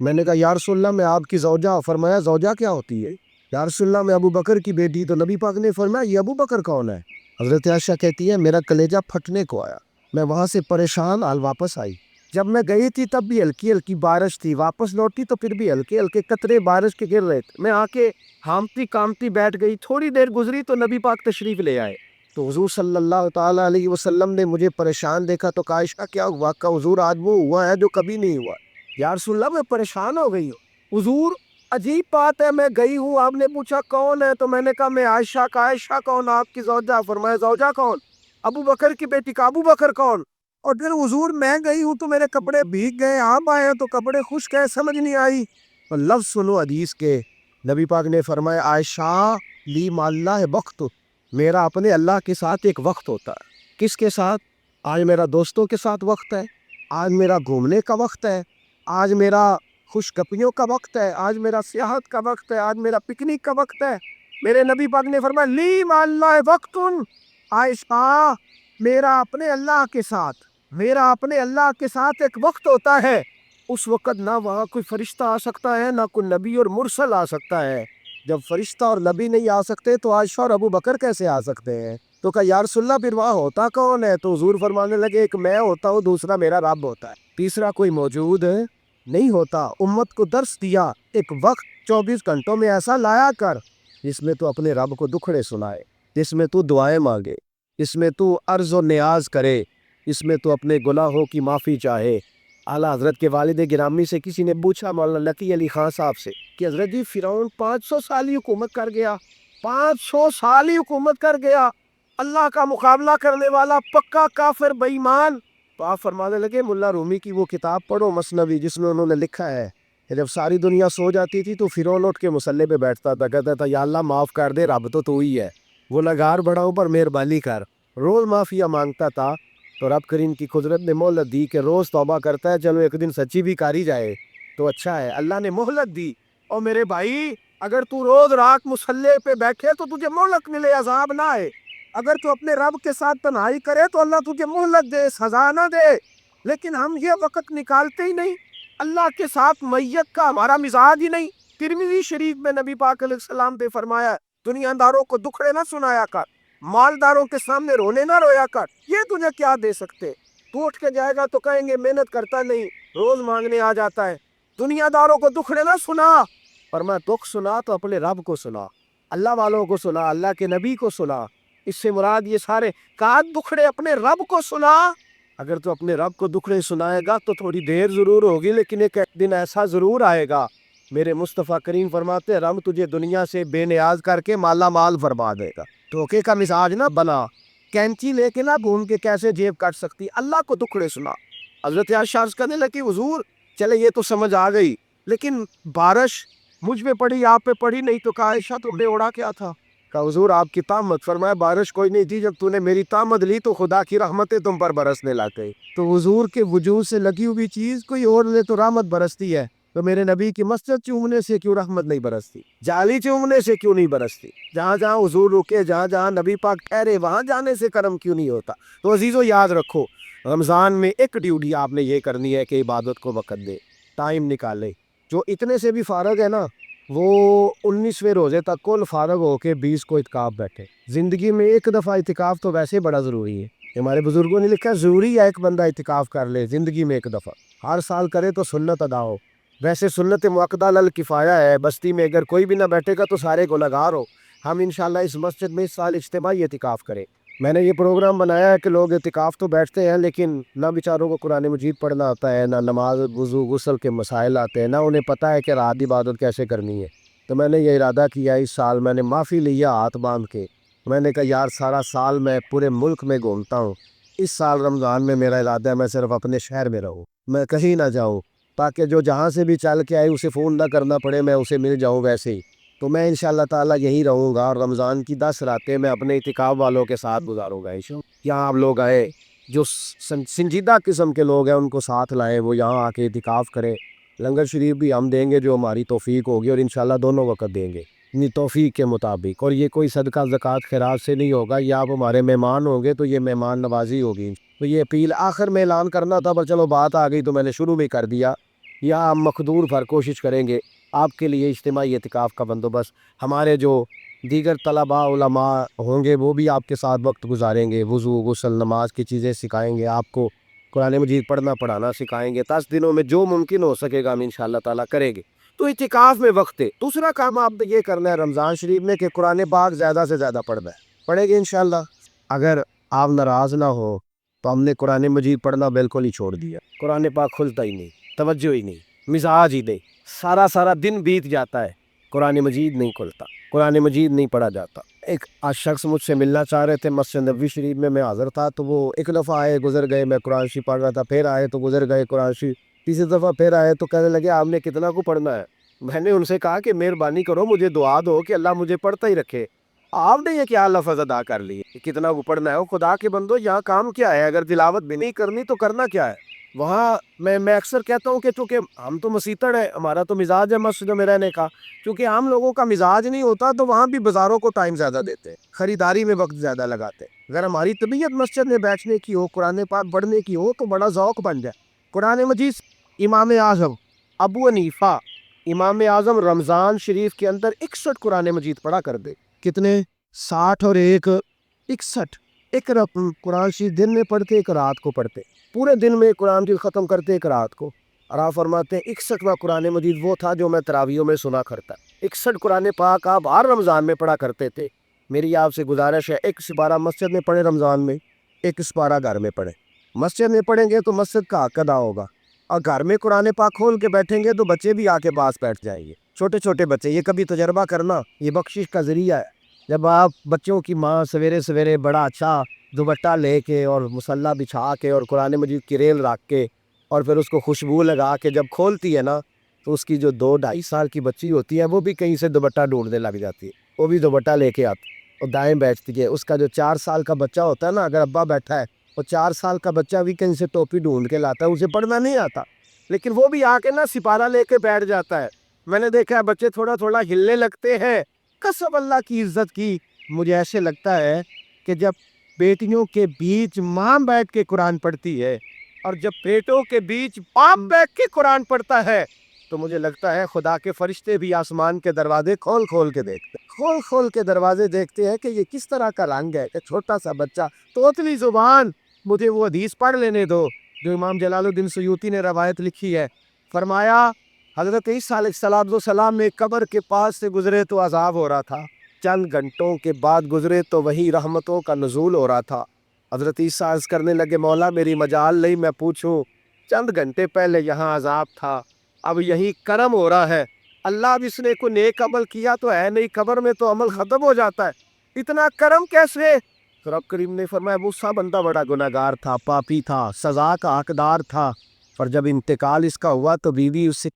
میں نے کہا یا رسول اللہ میں آپ کی زوجہ. فرمایا زوجہ کیا ہوتی ہے؟ یا رسول اللہ میں ابو بکر کی بیٹی. تو نبی پاک نے فرمایا یہ ابو بکر کون ہے؟ حضرت عائشہ کہتی ہے میرا کلیجہ پھٹنے کو آیا. میں وہاں سے پریشان حال واپس آئی. جب میں گئی تھی تب بھی ہلکی ہلکی بارش تھی، واپس لوٹی تو پھر بھی ہلکے ہلکے قطرے بارش کے گر رہے تھے. میں آ کے ہامتی کامتی بیٹھ گئی. تھوڑی دیر گزری تو نبی پاک تشریف لے آئے. تو حضور صلی اللہ تعالیٰ علیہ وسلم نے مجھے پریشان دیکھا تو کہا عائشہ کیا ہوا؟ کہ حضور آج وہ ہوا ہے جو کبھی نہیں ہوا. یا رسول اللہ میں پریشان ہو گئی ہوں. حضور عجیب بات ہے، میں گئی ہوں، آپ نے پوچھا کون ہے تو میں نے کہا میں عائشہ کا. عائشہ کون؟ آپ کی زوجہ. فرمایا زوجہ کون؟ ابو بکر کی بیٹی. کا ابو بکر کون؟ اور پھر حضور میں گئی ہوں تو میرے کپڑے بھیگ گئے، آپ آئے ہیں تو کپڑے خشک ہیں، سمجھ نہیں آئی. اور لفظ سنو حدیث کے. نبی پاک نے فرمایا عائشہ لی مع اللہ وقت، میرا اپنے اللہ کے ساتھ ایک وقت ہوتا ہے. کس کے ساتھ؟ آج میرا دوستوں کے ساتھ وقت ہے، آج میرا گھومنے کا وقت ہے، آج میرا خوش گپیوں کا وقت ہے، آج میرا سیاحت کا وقت ہے، آج میرا پکنک کا وقت ہے. میرے نبی پاک نے فرمایا لی مع اللہ وقت. عائشہ میرا اپنے اللہ کے ساتھ، میرا اپنے اللہ کے ساتھ ایک وقت ہوتا ہے. اس وقت نہ وہاں کوئی فرشتہ آ سکتا ہے، نہ کوئی نبی اور مرسل آ سکتا ہے. جب فرشتہ اور نبی نہیں آ سکتے تو عائشہ اور ابو بکر کیسے آ سکتے ہیں؟ تو کہا یا رسول اللہ پھر وہاں ہوتا کون ہے؟ تو حضور فرمانے لگے ایک میں ہوتا ہوں، دوسرا میرا رب ہوتا ہے، تیسرا کوئی موجود نہیں ہوتا. امت کو درس دیا ایک وقت 24 گھنٹوں میں ایسا لایا کر جس میں تو اپنے رب کو دکھڑے سنائے، جس میں تو دعائیں مانگے، جس میں تو عرض و نیاز کرے، اس میں تو اپنے گناہوں کی معافی چاہے. اعلیٰ حضرت کے والد گرامی سے کسی نے پوچھا مولانا لقی علی خان صاحب سے کہ حضرت جی فرعون 500 سال ہی حکومت کر گیا، 500 سال ہی حکومت کر گیا، اللہ کا مقابلہ کرنے والا پکا کافر بے ایمان. تو آپ فرمانے لگے ملا رومی کی وہ کتاب پڑھو مثنوی، جس میں انہوں نے لکھا ہے کہ جب ساری دنیا سو جاتی تھی تو فرعون اٹھ کے مصلے پہ بیٹھتا تھا، کہتا تھا یا اللہ معاف کر دے، رب تو ہی ہے، وہ لگار بڑھاؤں پر مہربانی کر. روز معافیا مانگتا تھا تو رب کریم کی قدرت نے مہلت دی کہ روز توبہ کرتا ہے، چلو ایک دن سچی بھی کاری جائے تو اچھا ہے. اللہ نے مہلت دی. اور میرے بھائی اگر تو روز رات مصلے پہ بیٹھے تو تجھے مہلت ملے، عذاب نہ آئے. اگر تو اپنے رب کے ساتھ تنہائی کرے تو اللہ تجھے مہلت دے، سزا نہ دے. لیکن ہم یہ وقت نکالتے ہی نہیں. اللہ کے ساتھ میت کا ہمارا مزاج ہی نہیں. ترمذی شریف میں نبی پاک علیہ السلام پہ فرمایا دنیا داروں کو دکھڑے نہ سنایا کر، مالداروں کے سامنے رونے نہ رویا کر. یہ تجھے کیا دے سکتے؟ تو اٹھ کے جائے گا تو کہیں گے محنت کرتا نہیں، روز مانگنے آ جاتا ہے. دنیا داروں کو دکھڑے نہ سنا، اور میں دکھ سنا تو اپنے رب کو سنا، اللہ والوں کو سنا، اللہ کے نبی کو سنا. اس سے مراد یہ سارے کات دکھڑے اپنے رب کو سنا. اگر تو اپنے رب کو دکھڑے سنائے گا تو تھوڑی دیر ضرور ہوگی، لیکن ایک دن ایسا ضرور آئے گا. میرے مصطفیٰ کریم فرماتے ہیں رب تجھے دنیا سے بے نیاز کر کے مالا مال فرما دے گا. دھوکے کا مزاج نہ بنا، کینچی لے کے نہ گھوم کے کیسے جیب کٹ سکتی. اللہ کو دکھڑے سنا. حضرت عائشہ عرض کرنے لگی حضور چلے یہ تو سمجھ آ گئی، لیکن بارش مجھ پہ پڑی آپ پہ پڑی نہیں تو کہا عائشہ تو بے اڑا کیا تھا؟ کہا حضور آپ کی طامت. فرمایا بارش کوئی نہیں تھی، جب تو نے میری طامت لی تو خدا کی رحمتیں تم پر برسنے لگ گئی. تو حضور کے وجود سے لگی ہوئی چیز کوئی اور لے تو رحمت برستی ہے، تو میرے نبی کی مسجد چومنے سے کیوں رحمت نہیں برستی؟ جالی چومنے سے کیوں نہیں برستی؟ جہاں جہاں حضور رکے، جہاں جہاں نبی پاک ٹھہرے، وہاں جانے سے کرم کیوں نہیں ہوتا؟ تو عزیزو یاد رکھو رمضان میں ایک ڈیوٹی آپ نے یہ کرنی ہے کہ عبادت کو وقت دے، ٹائم نکالے. جو اتنے سے بھی فارغ ہے نا وہ 19ویں روزے تک کل فارغ ہو کے 20 کو اعتکاف بیٹھے. زندگی میں ایک دفعہ اعتکاف تو ویسے بڑا ضروری ہے. ہمارے بزرگوں نے لکھا ضروری ہے ایک بندہ اعتکاف کر لے زندگی میں ایک دفعہ، ہر سال کرے تو سنت ادا ہو. ویسے سنت مؤکدہ الکفایہ ہے، بستی میں اگر کوئی بھی نہ بیٹھے گا تو سارے گنہگار ہو. ہم انشاءاللہ اس مسجد میں اس سال اجتماعی اعتکاف کریں. میں نے یہ پروگرام بنایا ہے کہ لوگ اعتکاف تو بیٹھتے ہیں لیکن نہ بیچاروں کو قرآن مجید پڑھنا آتا ہے، نہ نماز وضو غسل کے مسائل آتے ہیں، نہ انہیں پتہ ہے کہ رات عبادت کیسے کرنی ہے. تو میں نے یہ ارادہ کیا اس سال، میں نے معافی لیا ہاتھ باندھ کے. میں نے کہا یار سارا سال میں پورے ملک میں گھومتا ہوں، اس سال رمضان میں میرا ارادہ ہے میں صرف اپنے شہر میں رہوں، میں کہیں نہ جاؤں، تاکہ جو جہاں سے بھی چل کے آئے اسے فون نہ کرنا پڑے، میں اسے مل جاؤں ویسے ہی. تو میں انشاءاللہ تعالیٰ یہیں رہوں گا اور رمضان کی 10 راتیں میں اپنے اعتکاف والوں کے ساتھ گزاروں گا. یہاں آپ لوگ آئے جو سنجیدہ قسم کے لوگ ہیں ان کو ساتھ لائیں، وہ یہاں آ کے اعتکاف کریں. لنگر شریف بھی ہم دیں گے جو ہماری توفیق ہوگی، اور انشاءاللہ دونوں وقت دیں گے اپنی توفیق کے مطابق. اور یہ کوئی صدقہ زکوٰۃ خیرات سے نہیں ہوگا، یہ آپ ہمارے مہمان ہوں گے تو یہ مہمان نوازی ہوگی. تو یہ اپیل آخر میں اعلان کرنا تھا، پر چلو بات آ گئی تو میں نے شروع بھی کر دیا یا ہم مقدور بھر کوشش کریں گے آپ کے لیے اجتماعی اعتکاف کا بندوبست. ہمارے جو دیگر طلباء علماء ہوں گے وہ بھی آپ کے ساتھ وقت گزاریں گے، وضو غسل نماز کی چیزیں سکھائیں گے آپ کو، قرآن مجید پڑھنا پڑھانا سکھائیں گے. 10 دنوں میں جو ممکن ہو سکے گا ہم انشاءاللہ تعالیٰ کریں گے. تو اعتکاف میں وقت ہے. دوسرا کام آپ نے یہ کرنا ہے رمضان شریف میں کہ قرآن پاک زیادہ سے زیادہ پڑھنا ہے. پڑھیں گے انشاءاللہ. اگر آپ ناراض نہ ہو تو ہم نے قرآن مجید پڑھنا بالکل ہی چھوڑ دیا. قرآن پاک کھلتا ہی نہیں، توجہ ہی نہیں، مزاج ہی نہیں. سارا سارا دن بیت جاتا ہے، قرآن مجید نہیں کھلتا، قرآن مجید نہیں پڑھا جاتا. ایک شخص مجھ سے ملنا چاہ رہے تھے مسجد نبوی شریف میں حاضر تھا، تو وہ ایک دفعہ آئے گزر گئے، میں قرآن شریف پڑھ رہا تھا، پھر آئے تو گزر گئے قرآن شریف، تیسری دفعہ پھر آئے تو کہنے لگے آپ نے کتنا کو پڑھنا ہے. میں نے ان سے کہا کہ مہربانی کرو مجھے دعا دو کہ اللہ مجھے پڑھتا ہی رکھے. آپ نے یہ کیا لفظ ادا کر لی کہ کتنا کو پڑھنا ہے؟ خدا کے بندو یہاں کام کیا ہے؟ اگر تلاوت بھی نہیں کرنی تو کرنا کیا ہے وہاں؟ میں اکثر کہتا ہوں کہ چونکہ ہم تو مسیتڑ ہے، ہمارا تو مزاج ہے مسجدوں میں رہنے کا، کیونکہ عام لوگوں کا مزاج نہیں ہوتا تو وہاں بھی بازاروں کو ٹائم زیادہ دیتے ہیں، خریداری میں وقت زیادہ لگاتے ہیں. اگر ہماری طبیعت مسجد میں بیٹھنے کی ہو، قرآن پاک پڑھنے کی ہو تو بڑا ذوق بن جائے. قرآن مجید امام اعظم ابو حنیفہ امام اعظم رمضان شریف کے اندر 61 قرآن مجید پڑھا کر دے. کتنے؟ 60 اور 1 61. ایک قرآن شریف دن میں پڑھتے، ایک رات کو پڑھتے، پورے دن میں قرآن شریف ختم کرتے، ایک رات کو. اور آپ فرماتے ہیں 61واں قرآن مجید وہ تھا جو میں تراویحوں میں سنا کرتا. 61 قرآن پاک آپ ہر رمضان میں پڑھا کرتے تھے. میری آپ سے گزارش ہے ایک سپارہ مسجد میں پڑھے رمضان میں، ایک سپارہ گھر میں پڑھے. مسجد میں پڑھیں گے تو مسجد کا حق ادا ہوگا، اور گھر میں قرآن پاک کھول کے بیٹھیں گے تو بچے بھی آ کے پاس بیٹھ جائیں گے، چھوٹے چھوٹے بچے. یہ کبھی تجربہ کرنا، یہ بخشش کا ذریعہ ہے. جب آپ بچوں کی ماں سویرے سویرے بڑا اچھا دوپٹہ لے کے اور مصلی بچھا کے اور قرآن مجید کی ریل رکھ کے اور پھر اس کو خوشبو لگا کے جب کھولتی ہے نا، تو اس کی جو 2-2.5 سال کی بچی ہوتی ہے وہ بھی کہیں سے دوپٹہ ڈھونڈنے لگ جاتی ہے، وہ بھی دوپٹہ لے کے آتی اور دائیں بیٹھتی ہے. اس کا جو 4 سال کا بچہ ہوتا ہے نا، اگر ابا بیٹھا ہے، وہ 4 سال کا بچہ بھی کہیں سے ٹوپی ڈھونڈ کے لاتا ہے، اسے پڑھنا نہیں آتا لیکن وہ بھی آ کے نا سپارہ لے کے بیٹھ جاتا ہے. میں نے دیکھا ہے بچے تھوڑا تھوڑا ہلنے لگتے ہیں. قسم اللہ کی عزت کی، مجھے ایسے لگتا ہے کہ جب بیٹیوں کے بیچ ماں بیٹھ کے قرآن پڑھتی ہے اور جب بیٹوں کے بیچ باپ بیٹھ کے قرآن پڑھتا ہے تو مجھے لگتا ہے خدا کے فرشتے بھی آسمان کے دروازے کھول کھول کے دیکھتے ہیں، کھول کھول کے دروازے دیکھتے ہیں کہ یہ کس طرح کا رنگ ہے کہ چھوٹا سا بچہ توتلی زبان. مجھے وہ حدیث پڑھ لینے دو جو امام جلال الدین سیوطی نے روایت لکھی ہے. فرمایا حضرت عیسیٰ علیہ السلام میں قبر کے پاس سے گزرے تو عذاب ہو رہا تھا، چند گھنٹوں کے بعد گزرے تو وہی رحمتوں کا نزول ہو رہا تھا. حضرت عیسیٰ عرض کرنے لگے مولا میری مجال نہیں میں پوچھوں، چند گھنٹے پہلے یہاں عذاب تھا، اب یہی کرم ہو رہا ہے. اللہ اب اس نے کوئی نیک عمل کیا تو ہے نہیں، قبر میں تو عمل ختم ہو جاتا ہے، اتنا کرم کیسے؟ تو رب کریم نے فرمایا موسیٰ بندہ بڑا گناہگار تھا، پاپی تھا، سزا کا حقدار تھا، پر جب انتقال اس کا ہوا تو بیوی اس سے